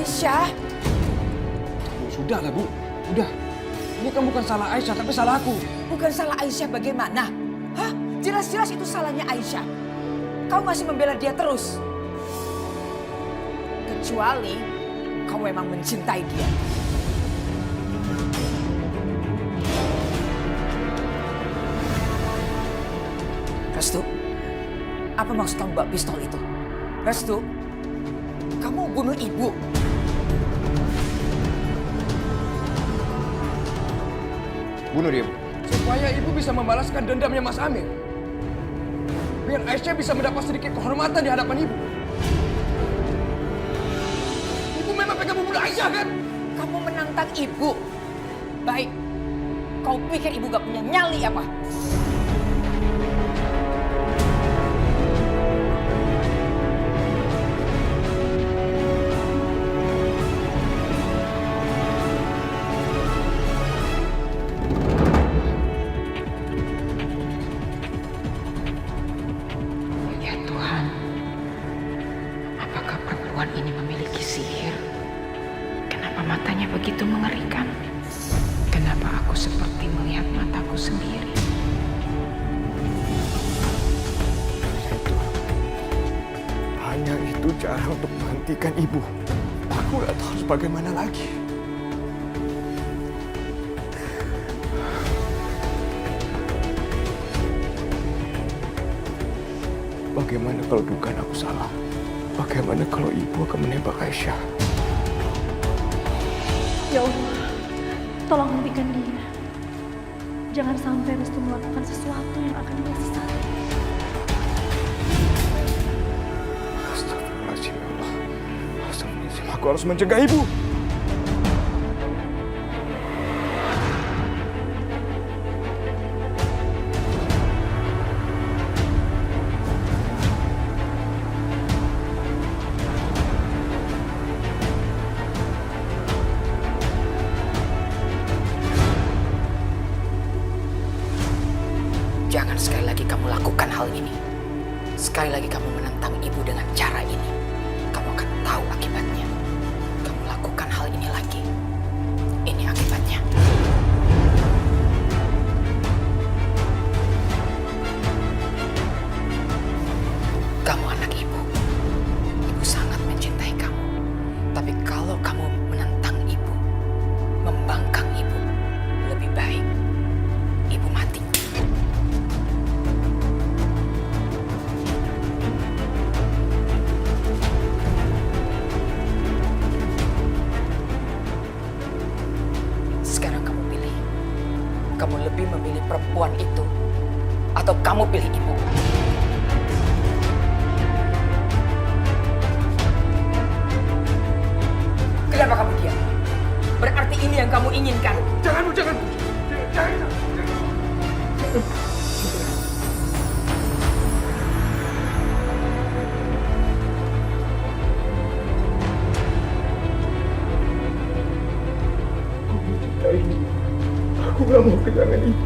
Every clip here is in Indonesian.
Aisyah. Bu, sudahlah Bu, udah. Ini kan bukan salah Aisyah, tapi salah aku. Bukan salah Aisyah bagaimana? Hah? Jelas-jelas itu salahnya Aisyah. Kau masih membela dia terus. Kecuali kau memang mencintai dia. Restu, apa maksud kamu bawa pistol itu? Restu, kamu bunuh ibu. Bunuh dia, Bu. Supaya ibu bisa membalaskan dendamnya Mas Amir. Biar Aisyah bisa mendapat sedikit kehormatan di hadapan ibu. Ibu memang pengen membunuh Aisyah, kan? Kamu menantang ibu. Baik, kau pikir ibu gak punya nyali apa? Ya Tuhan, apakah perempuan ini memiliki sihir? Kenapa matanya begitu mengerikan? Kenapa aku seperti melihat mataku sendiri? Itu hanya itu cara untuk menghentikan ibu. Aku nggak tahu harus bagaimana lagi. Bagaimana kalau dugaan aku salah? Bagaimana kalau ibu akan menembak Aisyah? Ya Allah, tolong hentikan dia. Jangan sampai Restu melakukan sesuatu yang akan dia sesali. Astagfirullahaladzim, ya Allah. Astagfirullahaladzim, aku harus mencegah ibu. Jangan sekali lagi kamu lakukan hal ini. Sekali lagi kamu menentang ibu dengan cara ini. Kamu akan tahu akibatnya. Kamu lakukan hal ini lagi. Ini akibatnya. Kamu anak ibu. Ibu sangat mencintai kamu. Tapi kalau kamu menentang ibu, membangkang ibu, lebih baik ibu mati. Sekarang kamu pilih. Kamu lebih memilih perempuan itu atau kamu pilih ibu? Kenapa kamu diam? Berarti ini yang kamu inginkan. Jangan, Bu, jangan, Bu. Jangan. Aku nggak mau kehilangan ibu.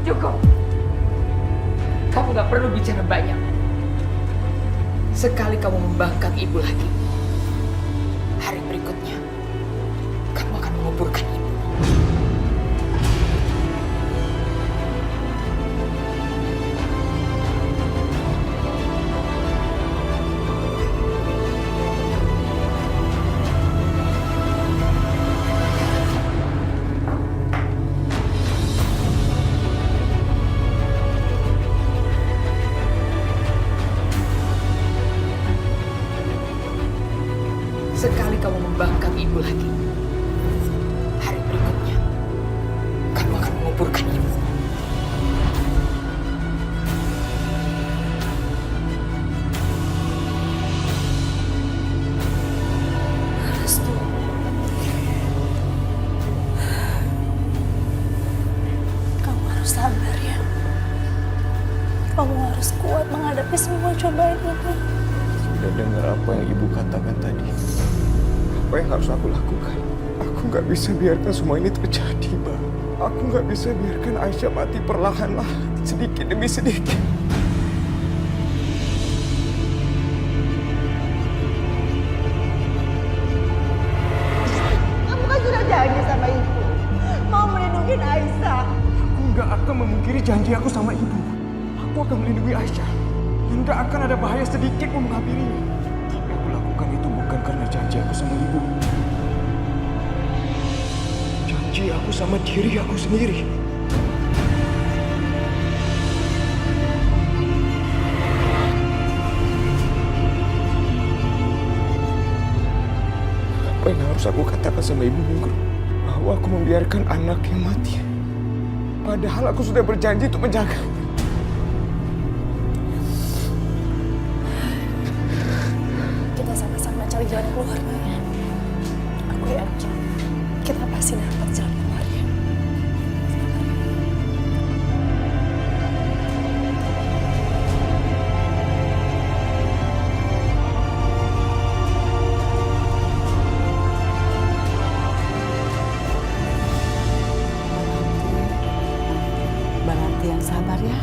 Cukup. Kamu gak perlu bicara banyak. Sekali kamu membangkang ibu lagi, hari berikutnya kamu akan menguburkan ibu. Sekali kamu membangkang ibu lagi, hari berikutnya kamu akan menguburkan ibu. Restu, kamu harus sabar ya. Kamu harus kuat menghadapi semua cobaan ini. Sudah dengar apa yang ibu katakan tadi? Apa yang harus aku lakukan? Aku nggak bisa biarkan semua ini terjadi, Mbak. Aku nggak bisa biarkan Aisyah mati perlahan-lahan, sedikit demi sedikit. aku akan melindungi Aisyah. Dan tidak akan ada bahaya sedikit pun menghampirinya. Tapi aku lakukan itu bukan karena janji aku sama ibu. Janji aku sama diri aku sendiri. Apa yang harus aku katakan sama ibu Ningrum? Bahwa aku membiarkan anak yang mati. Padahal aku sudah berjanji untuk menjaga. Kita sama-sama cari jalan keluar, Maya. Aku yakin kita pasti dapat jalan keluarnya. Baranti yang sabar ya.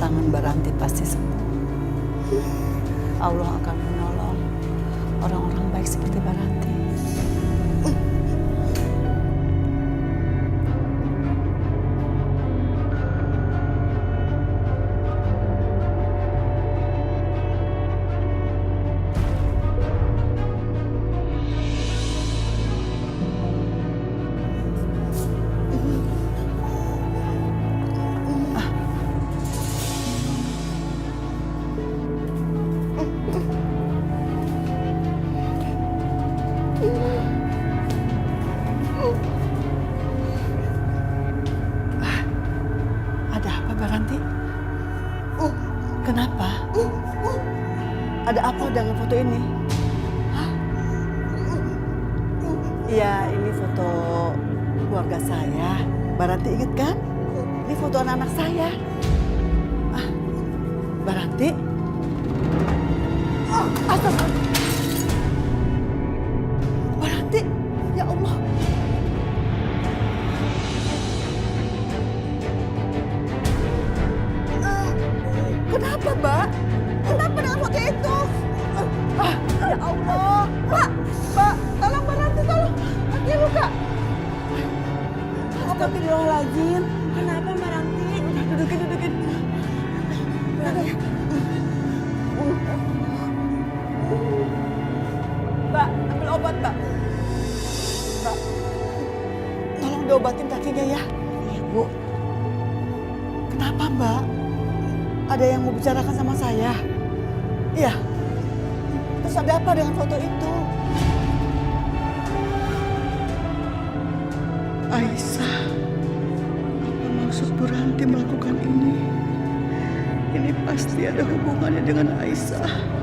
Tangan Baranti pasti sembuh. Allah akan menolong orang-orang baik seperti Baranti. Ada apa Baranti? Kenapa? Ada apa dengan foto ini? Hah? Iya, ini foto keluarga saya. Baranti ingat kan? Ini foto anak-anak saya. Ah, Baranti? Astagfirullah. Baranti, ya Allah. Kenapa, Mbak? Kenapa dengan foto itu? Ya Allah. Mbak, tolong Baranti, tolong. Kaki luka. Astagfirullahaladzim. Kenapa Baranti? Dudukin. Mbak, ambil obat, Mbak. Mbak, tolong diobatin kakinya ya. Iya, Bu. Kenapa, Mbak? Ada yang mau bicarakan sama saya? Iya. Terus ada apa dengan foto itu? Aisyah, apa maksud Baranti melakukan ini? Ini pasti ada hubungannya dengan Aisyah.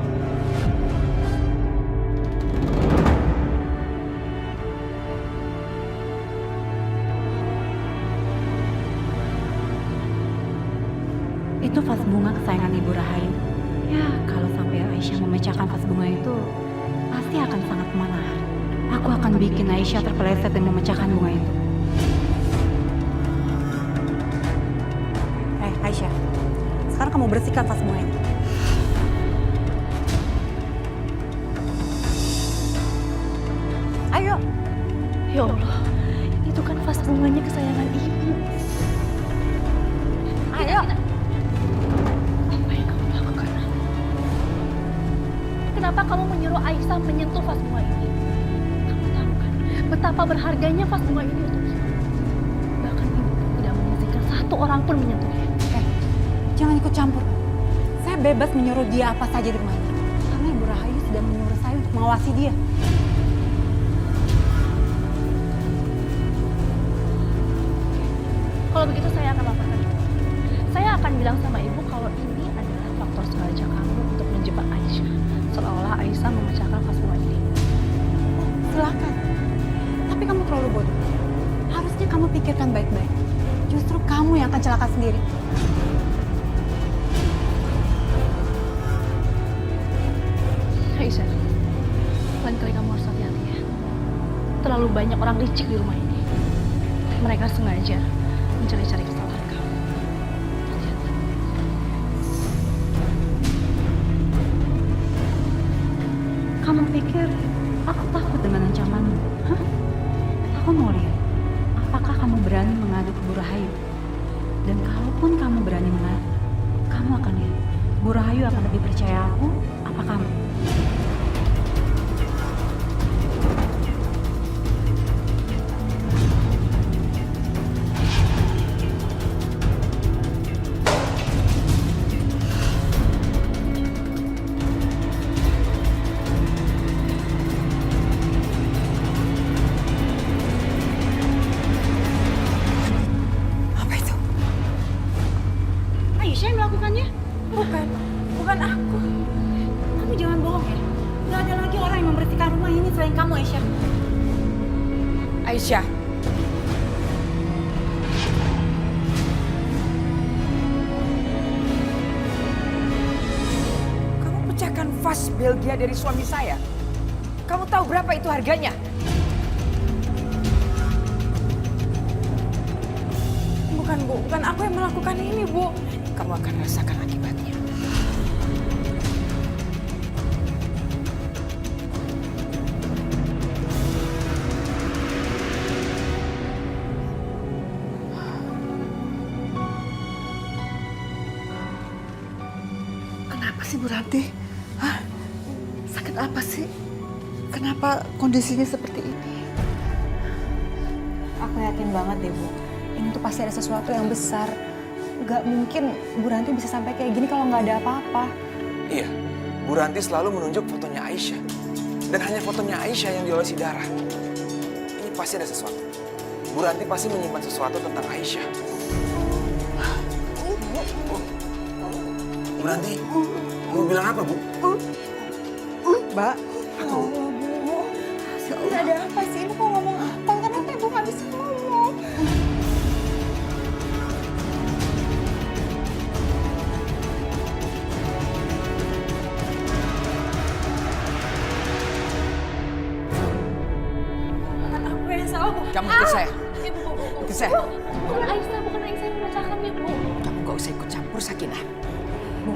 Itu vas bunga kesayangan Ibu Rahayu. Ya, kalau sampai Aisyah memecahkan vas bunga itu, pasti akan sangat marahan. Aku akan bikin Aisyah terpeleset dan memecahkan bunga itu. Aisyah, sekarang kamu bersihkan vas bunga ini. Ayo. Ya Allah, itu kan vas bunganya kesayangan Ibu. Ayo. Apa yang kamu lakukan? Kenapa kamu menyuruh Aisyah menyentuh vas bunga ini? Kamu tahu kan betapa berharganya vas bunga ini untuk Ibu. Bahkan Ibu tidak mengizinkan satu orang pun menyentuhnya. Jangan ikut campur. Saya bebas menyuruh dia apa saja di rumah ini. Karena Ibu Rahayu sudah menyuruh saya untuk mengawasi dia. Kalau begitu saya akan laporkan. Saya akan bilang sama Ibu kalau ini adalah faktor sengaja kamu untuk menjebak Aisyah. Seolah-olah Aisyah memecahkan vas bunga ini. Silakan. Tapi kamu terlalu bodoh. Harusnya kamu pikirkan baik-baik. Justru kamu yang akan celaka sendiri. Aisyah, lain kali kamu harus hati-hati ya. Terlalu banyak orang licik di rumah ini. Mereka sengaja mencari-cari kesalahan kamu. Hati-hati. Kamu pikir aku takut dengan ancamanmu? Hah? Aku mau lihat, apakah kamu berani mengadu ke Bu Rahayu? Dan kalaupun kamu berani mengadu Rahayu akan lebih percaya aku apa kamu? Apa itu? Aisyah yang melakukannya? Bukan aku. Kamu jangan bohong ya. Gak ada lagi orang yang membersihkan rumah ini selain kamu, Aisyah. Aisyah. Kamu pecahkan vas Belgia dari suami saya. Kamu tahu berapa itu harganya? Bukan Bu, bukan aku yang melakukan ini Bu. Kamu akan rasakan akibatnya. Kenapa sih Bu Ranti? Hah? Sakit apa sih? Kenapa kondisinya seperti ini? Aku yakin banget deh Bu, ini tuh pasti ada sesuatu yang besar. Gak mungkin Bu Ranti bisa sampai kayak gini kalau nggak ada apa-apa. Iya, Bu Ranti selalu menunjuk fotonya Aisyah. Dan hanya fotonya Aisyah yang diolesi darah. Ini pasti ada sesuatu. Bu Ranti pasti menyimpan sesuatu tentang Aisyah. Bu Ranti, mau bilang apa, Bu? Mbak, Ini ada apa sih? Ibu mau ngomong apa? Kenapa Ibu nggak bisa ngomong? Bukan aku yang salah Bu. Kamu ikut saya. Ibu, Ikut saya. bukan Aisyah yang memecahkannya Bu. Kamu gak usah ikut campur, Sakinah. Bu,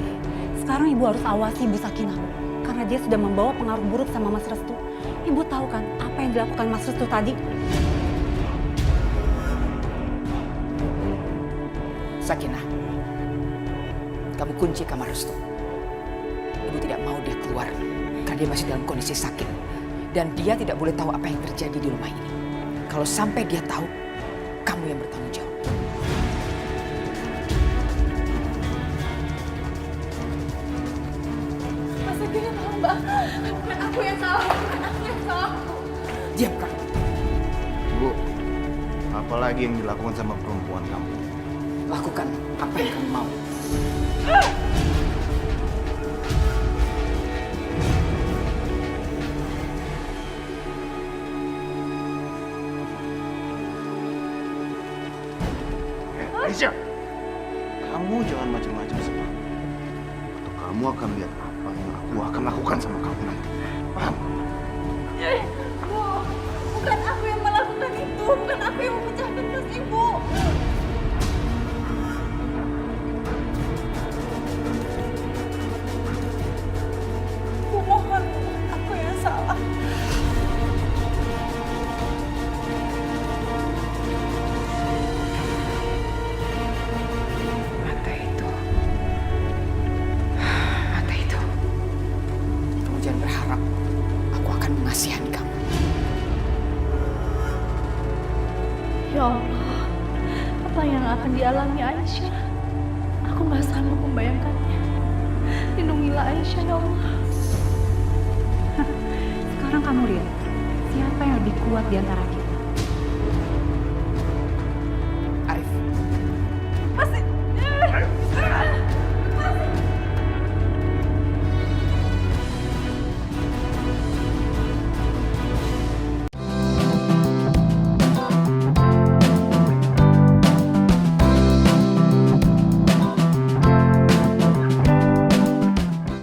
sekarang Ibu harus awasi Ibu Sakinah. Karena dia sudah membawa pengaruh buruk sama Mas Restu. Ibu tahu kan apa yang dilakukan Mas Restu tadi? Sakinah, kamu kunci kamar Restu. Ibu tidak mau dia keluar karena dia masih dalam kondisi sakit. Dan dia tidak boleh tahu apa yang terjadi di rumah ini. Kalau sampai dia tahu, kamu yang bertanggung jawab. Masa gini tahu Mbak? Bukan aku yang salah, bukan aku yang salah. Diam kamu. Bu, apalagi yang dilakukan sama perempuan kamu? Lakukan apa yang kamu mau. Aisyah, kamu jangan macam-macam sama aku. Atau kamu akan lihat apa yang aku akan lakukan sama kamu nanti. Paham? Bu, bukan aku yang melakukan itu. Bukan aku yang memecahkan tas Ibu. Bu, mohon. Aku yang salah. Mata itu. Mata itu. Kamu jangan berharap aku akan mengasihani kamu. Ya Allah, apa yang akan dialami Aisyah? Aku nggak sanggup membayangkannya. Lindungilah Aisyah, ya Allah. Sekarang kamu lihat, siapa yang lebih kuat di antara kita?